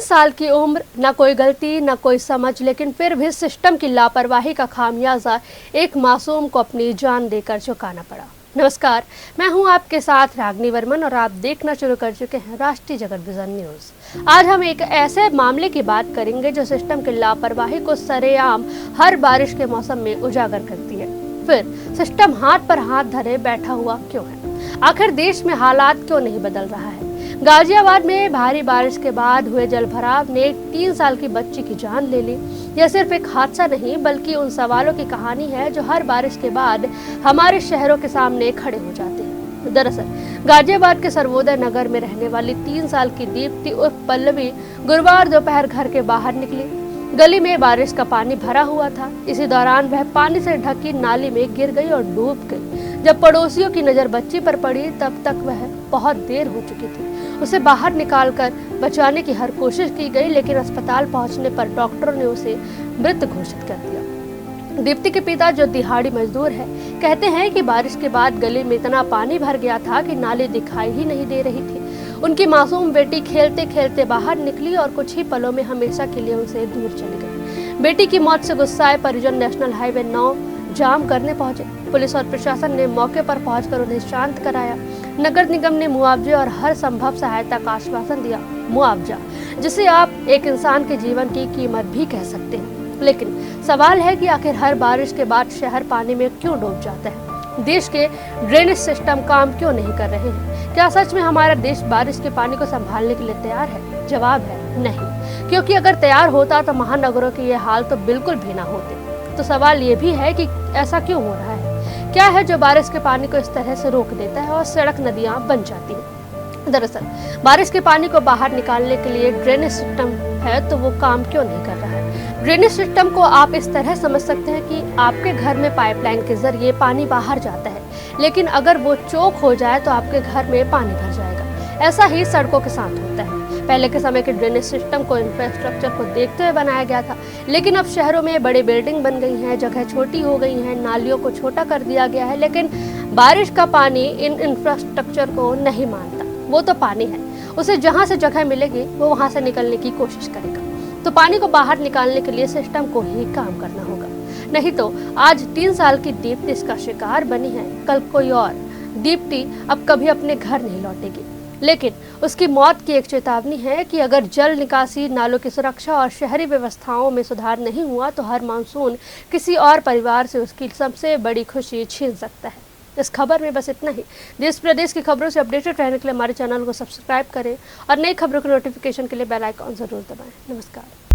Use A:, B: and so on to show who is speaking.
A: साल की उम्र, न कोई गलती न कोई समझ, लेकिन फिर भी सिस्टम की लापरवाही का खामियाजा एक मासूम को अपनी जान देकर चुकाना पड़ा। नमस्कार, मैं हूं आपके साथ रागनी वर्मन और आप देखना शुरू कर चुके हैं राष्ट्रीय जगत विजन न्यूज। आज हम एक ऐसे मामले की बात करेंगे जो सिस्टम की लापरवाही को सरेआम हर बारिश के मौसम में उजागर करती है। फिर सिस्टम हाथ पर हाथ धरे बैठा हुआ क्यों है? आखिर देश में हालात क्यों नहीं बदल रहा है? गाजियाबाद में भारी बारिश के बाद हुए जलभराव ने एक 3 साल की बच्ची की जान ले ली। यह सिर्फ एक हादसा नहीं बल्कि उन सवालों की कहानी है जो हर बारिश के बाद हमारे शहरों के सामने खड़े हो जाते हैं। दरअसल गाजियाबाद के सर्वोदय नगर में रहने वाली 3 साल की दीप्ति उर्फ पल्लवी गुरुवार दोपहर घर के बाहर निकली। गली में बारिश का पानी भरा हुआ था। इसी दौरान वह पानी से ढकी नाली में गिर गई और डूब गई। जब पड़ोसियों की नजर बच्ची पर पड़ी तब तक वह बहुत देर हो चुकी थी। उसे बाहर निकालकर बचाने की हर कोशिश की गई, लेकिन अस्पताल पहुंचने पर डॉक्टरों ने उसे मृत घोषित कर दिया। दीप्ति के पिता, जो दिहाड़ी मजदूर है, कहते हैं कि बारिश के बाद गली में इतना पानी भर गया था कि नाली दिखाई ही नहीं दे रही थी। उनकी मासूम बेटी खेलते खेलते बाहर निकली और कुछ ही पलों में हमेशा के लिए उनसे दूर चली गई। बेटी की मौत से गुस्साए परिजन नेशनल हाईवे 9 जाम करने पहुंचे। पुलिस और प्रशासन ने मौके पर पहुंचकर उन्हें शांत कराया। नगर निगम ने मुआवजे और हर संभव सहायता का आश्वासन दिया। मुआवजा, जिसे आप एक इंसान के जीवन की कीमत भी कह सकते हैं। लेकिन सवाल है कि आखिर हर बारिश के बाद शहर पानी में क्यों डूब जाता है? देश के ड्रेनेज सिस्टम काम क्यों नहीं कर रहे हैं? क्या सच में हमारा देश बारिश के पानी को संभालने के लिए तैयार है? जवाब है नहीं, क्योंकि अगर तैयार होता तो महानगरों के ये हाल तो बिल्कुल भी ना होते। तो सवाल ये भी है कि ऐसा क्यों हो रहा है? क्या है जो बारिश के पानी को इस तरह से रोक देता है और सड़क नदियां बन जाती हैं? दरअसल बारिश के पानी को बाहर निकालने के लिए ड्रेनेज सिस्टम है, तो वो काम क्यों नहीं कर रहा है? ड्रेनेज सिस्टम को आप इस तरह समझ सकते हैं कि आपके घर में पाइपलाइन के जरिए पानी बाहर जाता है, लेकिन अगर वो चोक हो जाए तो आपके घर में पानी भर जाएगा। ऐसा ही सड़कों के साथ होता है। पहले के समय के ड्रेनेज सिस्टम को, इंफ्रास्ट्रक्चर को देखते हुए बनाया गया था, लेकिन अब शहरों में बड़ी बिल्डिंग बन गई हैं, जगह छोटी हो गई हैं, नालियों को छोटा कर दिया गया है, लेकिन बारिश का पानी इन इंफ्रास्ट्रक्चर को नहीं मानता। वो तो पानी है, उसे जहां से जगह मिलेगी वो वहां से निकलने की कोशिश करेगा। तो पानी को बाहर निकालने के लिए सिस्टम को ही काम करना होगा, नहीं तो आज 3 साल की दीप्ति इसका शिकार बनी है, कल कोई और। दीप्ति अब कभी अपने घर नहीं लौटेगी, लेकिन उसकी मौत की एक चेतावनी है कि अगर जल निकासी, नालों की सुरक्षा और शहरी व्यवस्थाओं में सुधार नहीं हुआ तो हर मानसून किसी और परिवार से उसकी सबसे बड़ी खुशी छीन सकता है। इस खबर में बस इतना ही। देश प्रदेश की खबरों से अपडेटेड रहने के लिए हमारे चैनल को सब्सक्राइब करें और नई खबरों के नोटिफिकेशन के लिए बेल आइकॉन जरूर दबाएं। नमस्कार।